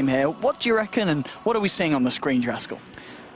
game here. What do you reckon, and what are we seeing on the screen, Draskell?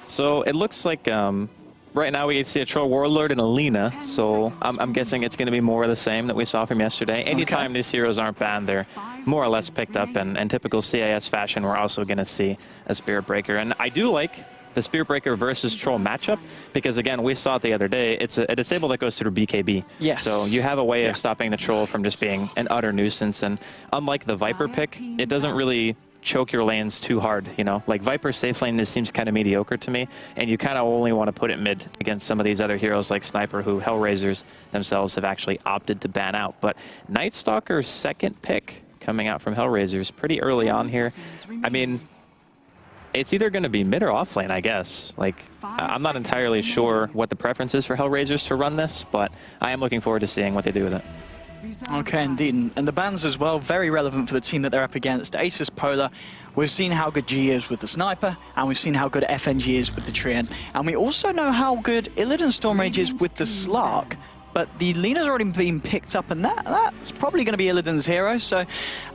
So it looks like right now we see a Troll Warlord and a Lina, so I'm guessing it's going to be more of the same that we saw from yesterday. Anytime these heroes aren't banned, they're more or less picked up, and in typical CIS fashion, we're also going to see a Spirit Breaker. And I do like the Spirit Breaker versus Troll matchup, because again, we saw it the other day, it's a disable that goes through BKB. Yes. So you have a way of stopping the Troll from just being an utter nuisance, and unlike the Viper pick, it doesn't really choke your lanes too hard, you know? Like Viper's safe lane, this seems kind of mediocre to me, and you kind of only want to put it mid against some of these other heroes like Sniper, who Hellraisers themselves have actually opted to ban out. But Night Stalker's second pick coming out from Hellraisers pretty early on here. I mean, it's either going to be mid or off lane, I guess. Like, I'm not entirely sure what the preference is for Hellraisers to run this, but I am looking forward to seeing what they do with it. Okay, indeed. And the bans as well, very relevant for the team that they're up against. ASUS.Polar, we've seen how good G is with the Sniper, and we've seen how good FNG is with the Treant. And we also know how good Illidan Stormrage is with the Slark. But the Lina's already been picked up, and that's probably going to be Illidan's hero. So,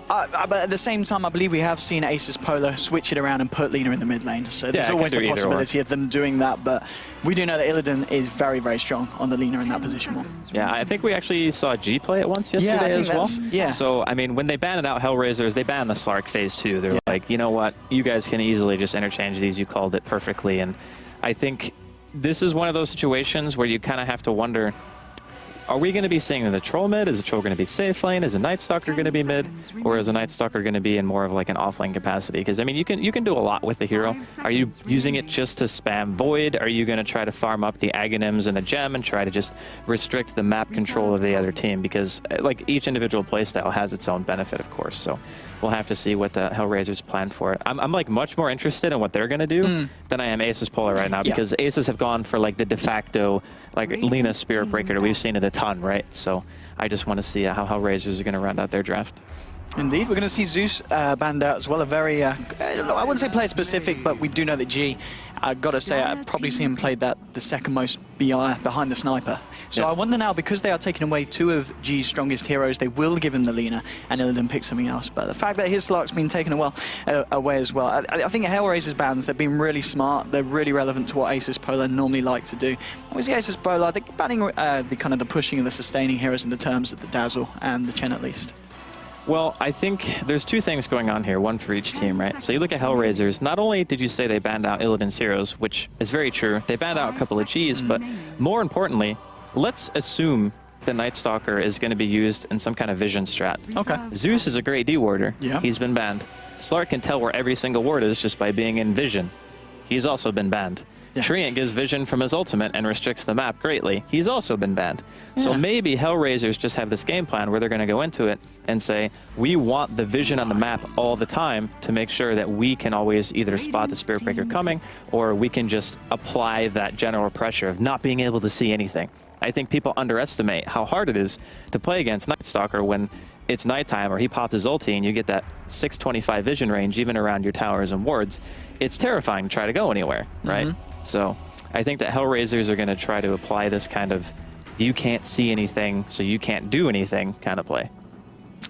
but at the same time, I believe we have seen ASUS.Polar switch it around and put Lina in the mid lane. So there's always the possibility of them doing that. But we do know that Illidan is very, very strong on the Lina in that position more. Yeah, I think we actually saw G play it once yesterday as well. Yeah. So, I mean, when they banned out Hellraisers, they banned the Slark phase 2. They're like, you know what? You guys can easily just interchange these. You called it perfectly. And I think this is one of those situations where you kind of have to wonder, are we going to be seeing the Troll mid? Is the Troll going to be safe lane? Is a Night Stalker going to be mid? Or is a Night Stalker going to be in more of like an offlane capacity? Because, I mean, you can do a lot with the hero. Are you using it just to spam Void? Are you going to try to farm up the Aghanims and the Gem and try to just restrict the map control of the other team? Because, like, each individual playstyle has its own benefit, of course. So we'll have to see what the Hellraisers plan for it. I'm like, much more interested in what they're going to do than I am ASUS.Polar right now, because ASUS have gone for, like, the de facto, like, Lina Spirit Breaker. We've seen it a ton, right? So I just want to see how Hellraisers are going to round out their draft. Indeed, we're going to see Zeus banned out as well. A very, I wouldn't say player specific, but we do know that G, I've got to say, I've probably seen him play that the second most behind the Sniper. So I wonder now, because they are taking away two of G's strongest heroes, they will give him the Lina and Illidan pick something else. But the fact that his Slark's been taken away as well, I think Hellraiser's bans, they've been really smart. They're really relevant to what ASUS.Polar normally like to do. Obviously, ASUS.Polar, I think banning the kind of the pushing and the sustaining heroes in the terms of the Dazzle and the Chen at least. Well, I think there's two things going on here, one for each team, right? So you look at Hellraisers, not only did you say they banned out Illidan's heroes, which is very true, they banned out a couple of Gs, but more importantly, let's assume the Night Stalker is going to be used in some kind of vision strat. Okay. Zeus is a great D-warder. Yeah. He's been banned. Slark can tell where every single ward is just by being in vision. He's also been banned. Yeah. Treant gives vision from his ultimate and restricts the map greatly. He's also been banned. Yeah. So maybe Hellraisers just have this game plan where they're going to go into it and say, we want the vision on the map all the time to make sure that we can always either spot the Spirit Breaker coming, or we can just apply that general pressure of not being able to see anything. I think people underestimate how hard it is to play against Night Stalker when it's nighttime or he pops his ulti and you get that 625 vision range even around your towers and wards. It's terrifying to try to go anywhere, right? So I think that Hellraisers are going to try to apply this kind of you can't see anything, so you can't do anything kind of play.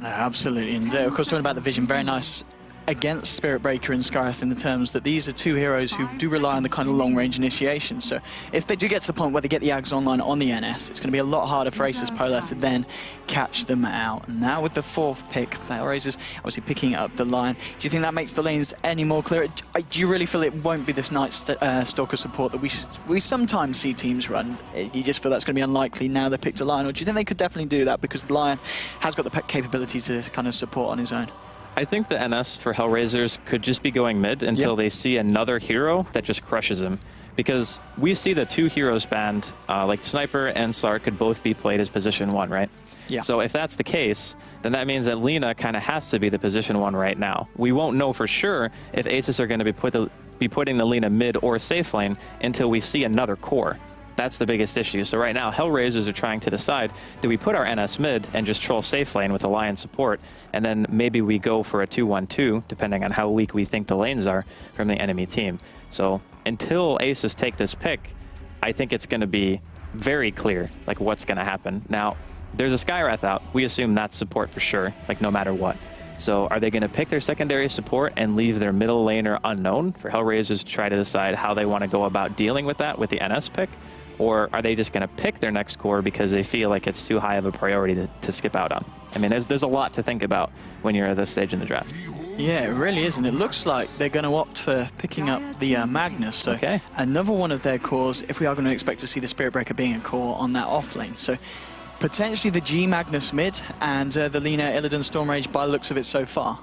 Absolutely. And of course, talking about the vision, very nice against Spirit Breaker and Skyreth in the terms that these are two heroes who do rely on the kind of long-range initiation. So if they do get to the point where they get the Ags online on the NS, it's going to be a lot harder for ASUS.Polar to then catch them out. And now with the fourth pick, Hellraisers obviously picking up the line. Do you think that makes the lanes any more clear? Do you really feel it won't be this Night Stalker support that we sometimes see teams run? You just feel that's going to be unlikely now they picked a Lion? Or do you think they could definitely do that because the Lion has got the capability to kind of support on his own? I think the NS for Hellraisers could just be going mid until they see another hero that just crushes him. Because we see the two heroes banned, like Sniper and Slark could both be played as position 1, right? Yeah. So if that's the case, then that means that Lina kind of has to be the position 1 right now. We won't know for sure if ASUS are going to be putting the Lina mid or safe lane until we see another core. That's the biggest issue. So right now, Hellraisers are trying to decide, do we put our NS mid and just troll safe lane with Alliance support, and then maybe we go for a 2-1-2, depending on how weak we think the lanes are from the enemy team. So until ASUS take this pick, I think it's going to be very clear like what's going to happen. Now, there's a Skywrath out. We assume that's support for sure, like no matter what. So are they going to pick their secondary support and leave their middle laner unknown for Hellraisers to try to decide how they want to go about dealing with that with the NS pick? Or are they just going to pick their next core because they feel like it's too high of a priority to skip out on? I mean, there's a lot to think about when you're at this stage in the draft. Yeah, it really is, and it looks like they're going to opt for picking up the Magnus. So Okay. another one of their cores, if we are going to expect to see the Spirit Breaker being a core on that off lane. So potentially the G Magnus mid and the Lina Illidan Stormrage by the looks of it so far.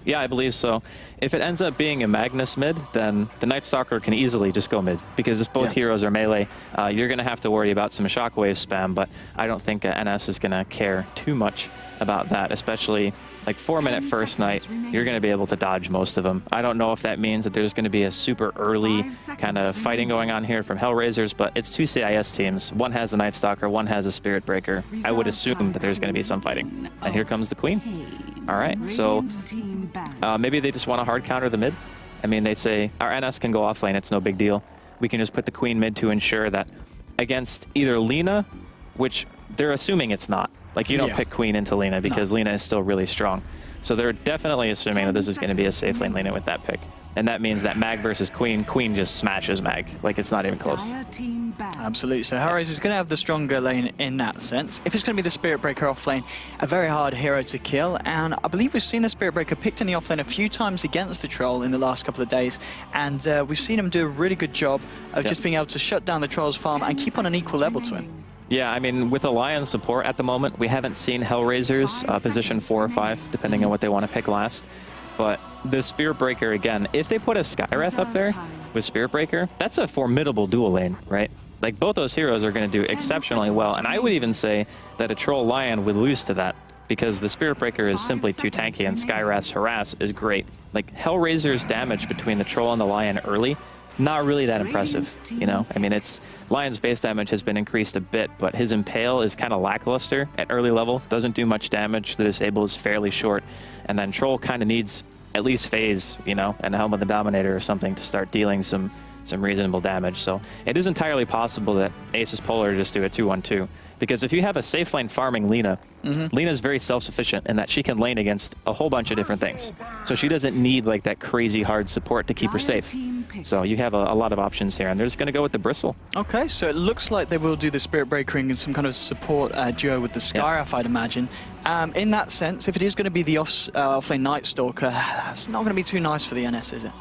Yeah, I believe so. If it ends up being a Magnus mid, then the Night Stalker can easily just go mid, because if both heroes are melee, you're going to have to worry about some shockwave spam, but I don't think NS is going to care too much about that, especially like 4-minute first night, you're going to be able to dodge most of them. I don't know if that means that there's going to be a super early kind of fighting going on here from Hellraisers, but it's 2 CIS teams. One has a Night Stalker, one has a Spirit Breaker. I would assume that there's going to be some fighting. And here comes the Queen. All right, so maybe they just want to hard counter the mid. I mean, they say, our NS can go off lane, it's no big deal. We can just put the Queen mid to ensure that against either Lina, which they're assuming it's not. Like, you don't pick Queen into Lina because Lina is still really strong. So they're definitely assuming that this is going to be a safe lane Lina with that pick. And that means that Mag versus Queen, Queen just smashes Mag. Like, it's not even close. Absolutely. So Hellraiser is going to have the stronger lane in that sense. If it's going to be the Spirit Breaker off lane, a very hard hero to kill. And I believe we've seen the Spirit Breaker picked in the off lane a few times against the Troll in the last couple of days. And we've seen him do a really good job of just being able to shut down the Troll's farm and keep on an equal level to him. Yeah, I mean, with Alliance support at the moment, we haven't seen Hellraisers position 4 or 5, depending on what they want to pick last. But the Spirit Breaker, again, if they put a Skywrath up there with Spirit Breaker, that's a formidable dual lane, right? Like, both those heroes are going to do exceptionally well. And I would even say that a Troll Lion would lose to that, because the Spirit Breaker is simply too tanky and Skywrath's Harass is great. Like, Hellraiser's damage between the Troll and the Lion early, not really that impressive, you know? I mean, Lion's base damage has been increased a bit, but his Impale is kind of lackluster at early level, doesn't do much damage, the disable is fairly short, and then Troll kind of needs at least Phase, you know, and Helm of the Dominator or something to start dealing some reasonable damage. So it is entirely possible that ASUS.Polar just do a 2-1-2. Because if you have a safe lane farming Lina, Lina is very self-sufficient in that she can lane against a whole bunch of different things. So she doesn't need like that crazy hard support to keep her safe. So you have a lot of options here, and they're just going to go with the Bristle. Okay, so it looks like they will do the Spirit Breaker and some kind of support duo with the Skywrath, I'd imagine. In that sense, if it is going to be the offlane Night Stalker, that's not going to be too nice for the NS, is it?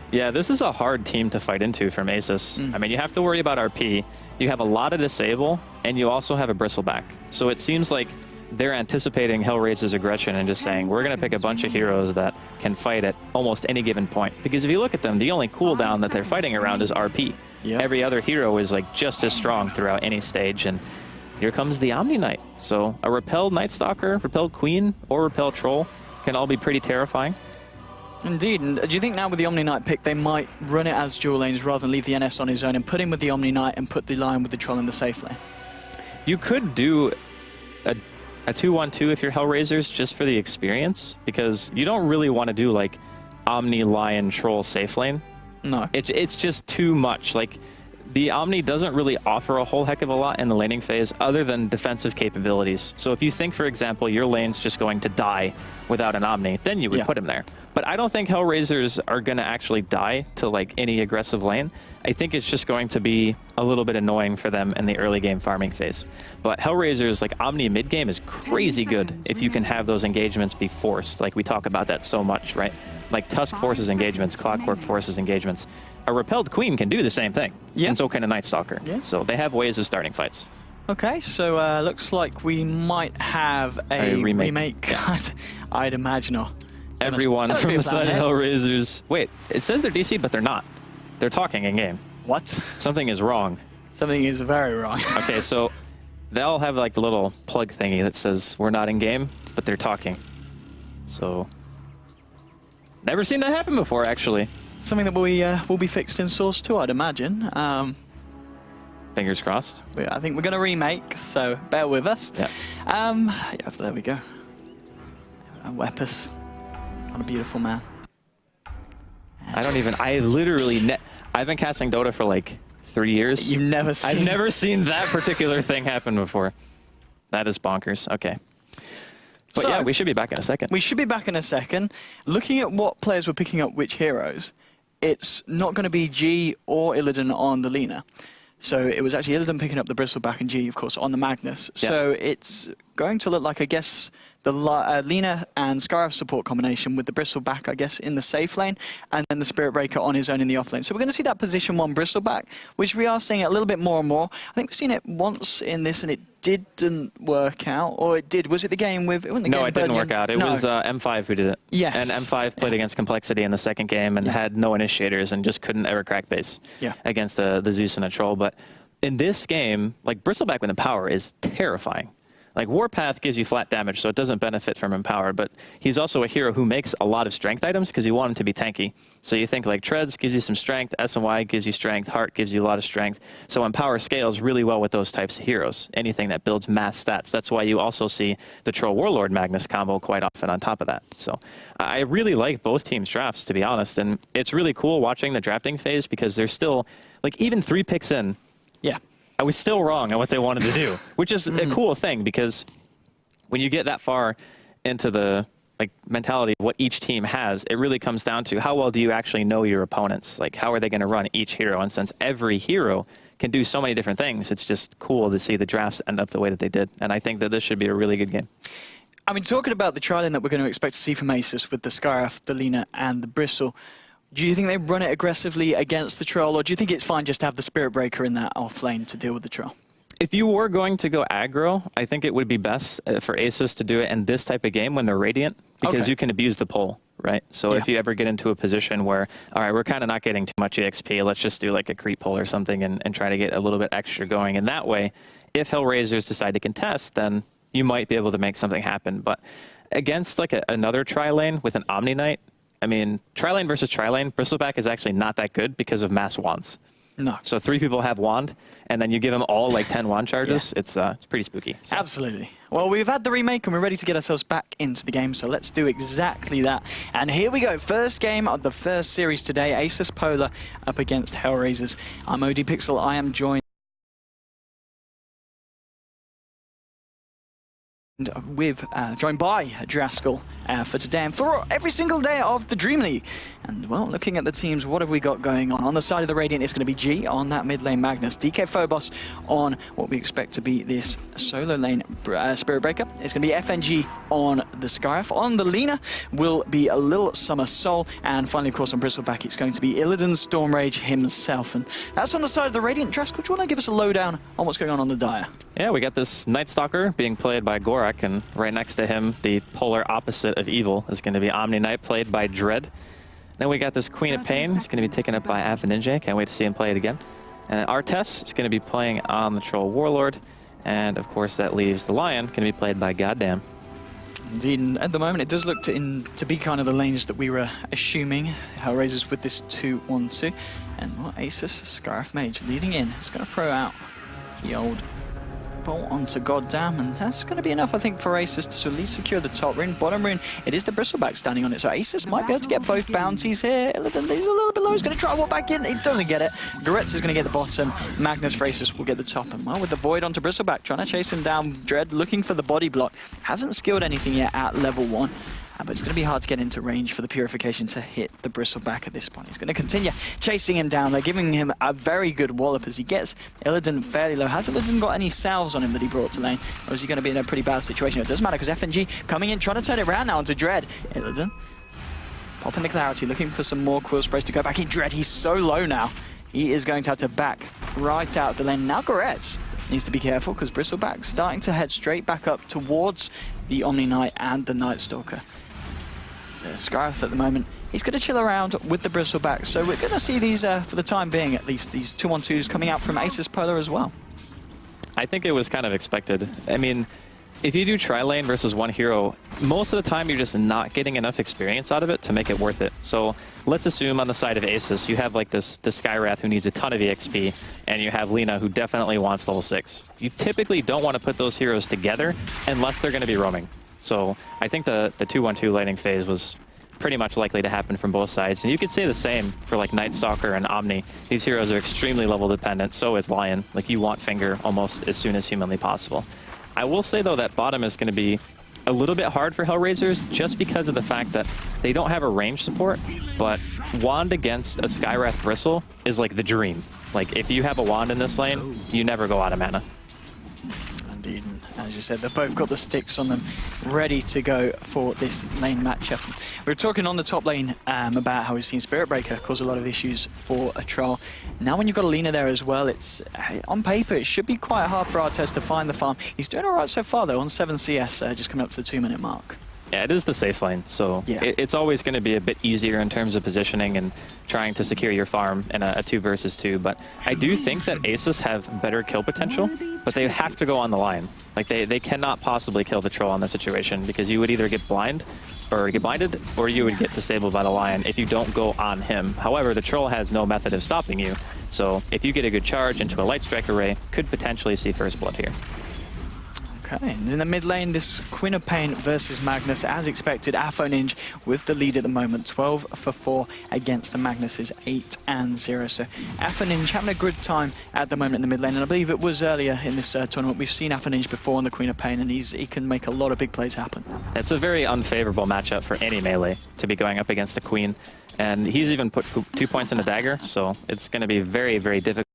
Yeah, this is a hard team to fight into from ASUS. I mean, you have to worry about RP, you have a lot of disable, and you also have a Bristleback. So it seems like they're anticipating Hellraiser's aggression and just saying, we're going to pick a bunch of heroes that can fight at almost any given point. Because if you look at them, the only cooldown that they're fighting around is RP. Every other hero is like just as strong throughout any stage, and here comes the Omni Knight. So a repelled Night Stalker, repelled Queen, or repelled Troll can all be pretty terrifying. Indeed, and do you think now with the Omni Knight pick, they might run it as dual lanes rather than leave the NS on his own and put him with the Omni Knight and put the Lion with the Troll in the safe lane? You could do a 2-1-2 if you're Hellraisers just for the experience, because you don't really want to do like Omni, Lion, Troll safe lane. No. It's just too much. Like, the Omni doesn't really offer a whole heck of a lot in the laning phase other than defensive capabilities. So if you think, for example, your lane's just going to die without an Omni, then you would put him there. But I don't think Hellraisers are going to actually die to like any aggressive lane. I think it's just going to be a little bit annoying for them in the early game farming phase. But Hellraisers, like Omni mid game is crazy good if you can have those engagements be forced. Like, we talk about that so much, right? Like Tusk forces engagements, Clockwork forces engagements. A repelled Queen can do the same thing, and so can a Night Stalker. So they have ways of starting fights. Okay, so looks like we might have a remake. I'd imagine. Everyone from the side of Hellraisers. Wait, it says they're DC, but they're not. They're talking in game. What? Something is wrong. Something is very wrong. Okay, so they all have like the little plug thingy that says we're not in game, but they're talking. So never seen that happen before, actually. Something that will be fixed in Source 2, I'd imagine. Fingers crossed. I think we're going to remake, so bear with us. Yeah, there we go. Weapons. What a beautiful man. I've been casting Dota for like 3 years. You've never seen... I've never seen that particular thing happen before. That is bonkers. Okay. But So, yeah, we should be back in a second. we should be back in a second. Looking at what players were picking up which heroes, it's not going to be G or Illidan on the Lina. So it was actually Illidan picking up the Bristleback and G, of course, on the Magnus. Yeah. So it's going to look like, I guess, the Lina and Scarif support combination with the Bristleback, I guess, in the safe lane, and then the Spirit Breaker on his own in the off lane. So we're going to see that position 1 Bristleback, which we are seeing a little bit more and more. I think we've seen it once in this, and it didn't work out. Or it did. Was it the game with... It wasn't the No, game it didn't Birdian? work out. It No. was M5 who did it. Yes. And M5 played against Complexity in the second game and had no initiators and just couldn't ever crack base against the Zeus and the Troll. But in this game, like, Bristleback with Empower is terrifying. Like, Warpath gives you flat damage, so it doesn't benefit from Empower, but he's also a hero who makes a lot of strength items because you want him to be tanky. So you think, like, Treads gives you some strength, SNY gives you strength, Heart gives you a lot of strength. So Empower scales really well with those types of heroes, anything that builds mass stats. That's why you also see the Troll Warlord Magnus combo quite often on top of that. So I really like both teams' drafts, to be honest, and it's really cool watching the drafting phase because there's still, like, even 3 picks in, I was still wrong on what they wanted to do, which is a cool thing because when you get that far into the mentality of what each team has, it really comes down to how well do you actually know your opponents? Like, how are they going to run each hero? And since every hero can do so many different things, it's just cool to see the drafts end up the way that they did. And I think that this should be a really good game. I mean, talking about the trialing that we're going to expect to see from ASUS with the Scarif, the Lina, and the Bristle, do you think they run it aggressively against the Troll, or do you think it's fine just to have the Spirit Breaker in that off lane to deal with the Troll? If you were going to go aggro, I think it would be best for ASUS to do it in this type of game when they're Radiant, because you can abuse the pull, right? So if you ever get into a position where, all right, we're kind of not getting too much EXP, let's just do like a creep pull or something and try to get a little bit extra going. And that way, if Hellraisers decide to contest, then you might be able to make something happen. But against like another tri-lane with an Omni Knight, I mean, tri-lane versus tri-lane, Bristleback is actually not that good because of mass wands. No. So 3 people have wand, and then you give them all like 10 wand charges. It's pretty spooky. So. Absolutely. Well, we've had the remake, and we're ready to get ourselves back into the game, so let's do exactly that. And here we go. First game of the first series today, ASUS.Polar up against Hellraisers. I'm OD Pixel. I am joined by Draskell for today and for every single day of the Dream League. And, well, looking at the teams, what have we got going on? On the side of the Radiant, it's going to be G on that mid lane Magnus. DK Phobos on what we expect to be this solo lane Spirit Breaker. It's going to be FNG on the Scarif. On the Lina will be a little Summer Soul. And finally, of course, on Bristleback, it's going to be Illidan Stormrage himself. And that's on the side of the Radiant. Draskell, do you want to give us a lowdown on what's going on the Dire? Yeah, we got this Night Stalker being played by Gorak, and right next to him, the polar opposite of evil is going to be Omni Knight, played by Dread. Then we got this Queen of Pain. It's going to be taken up by Ninja. Can't wait to see him play it again. And Artes is going to be playing on the Troll Warlord. And, of course, that leaves the Lion, going to be played by Goddamn. Indeed, and at the moment it does look to be kind of the lanes that we were assuming. Hellraisers with this 2-1-2. And what, ASUS, Scarif Mage leading in. It's going to throw out the old bolt onto Goddamn, and that's going to be enough, I think, for ASUS to at least secure the top rune. Bottom rune, it is the Bristleback standing on it, so ASUS might be able to get both bounties here. Illidan, he's a little bit low, he's going to try to walk back in. He doesn't get it. Goretz is going to get the bottom. Magnus for ASUS will get the top, and well, with the Void onto Bristleback, trying to chase him down. Dread looking for the body block. Hasn't skilled anything yet at level 1. But it's going to be hard to get into range for the Purification to hit the Bristleback at this point. He's going to continue chasing him down. They're giving him a very good wallop as he gets Illidan fairly low. Has Illidan got any salves on him that he brought to lane? Or is he going to be in a pretty bad situation? It doesn't matter because FNG coming in, trying to turn it around now onto Dread. Illidan popping the clarity, looking for some more quill sprays to go back in. Dread, he's so low now. He is going to have to back right out of the lane. Now Goretz needs to be careful because Bristleback starting to head straight back up towards the Omni Knight and the Night Stalker. Scarif at the moment, he's going to chill around with the Bristleback, so we're going to see these, for the time being at least, these 2-1-2s coming out from ASUS.Polar as well. I think it was kind of expected. I mean, if you do tri-lane versus one hero, most of the time you're just not getting enough experience out of it to make it worth it. So let's assume on the side of ASUS, you have like this Skywrath who needs a ton of EXP, and you have Lina who definitely wants level 6. You typically don't want to put those heroes together unless they're going to be roaming. So I think the 2-1-2 laning phase was pretty much likely to happen from both sides. And you could say the same for like Night Stalker and Omni. These heroes are extremely level dependent, so is Lion. Like you want Finger almost as soon as humanly possible. I will say though that bottom is going to be a little bit hard for Hellraisers just because of the fact that they don't have a range support, but Wand against a Skywrath Bristle is like the dream. Like, if you have a Wand in this lane, you never go out of mana. Indeed, and as you said, they've both got the sticks on them, ready to go for this lane matchup. We were talking on the top lane about how we've seen Spirit Breaker cause a lot of issues for a Troll. Now when you've got a Lina there as well, it's on paper it should be quite hard for Artest to find the farm. He's doing alright so far though, on 7 CS, just coming up to the 2-minute mark. Yeah, it is the safe lane, so yeah. It's always going to be a bit easier in terms of positioning and trying to secure your farm in a 2 versus 2. But I do think that ASUS have better kill potential, but they have to go on the line. Like, they cannot possibly kill the Troll in this situation because you would either get blinded, or you would get disabled by the Lion if you don't go on him. However, the Troll has no method of stopping you, so if you get a good charge into a Light Strike array, could potentially see first blood here. Okay, and in the mid lane, this Queen of Pain versus Magnus. As expected, Afoninj with the lead at the moment, 12 for 4 against the Magnus's 8-0. So Afoninj having a good time at the moment in the mid lane, and I believe it was earlier in this tournament. We've seen Afoninj before on the Queen of Pain, and he can make a lot of big plays happen. It's a very unfavorable matchup for any melee to be going up against a Queen, and he's even put 2 points in a dagger, so it's going to be very, very difficult.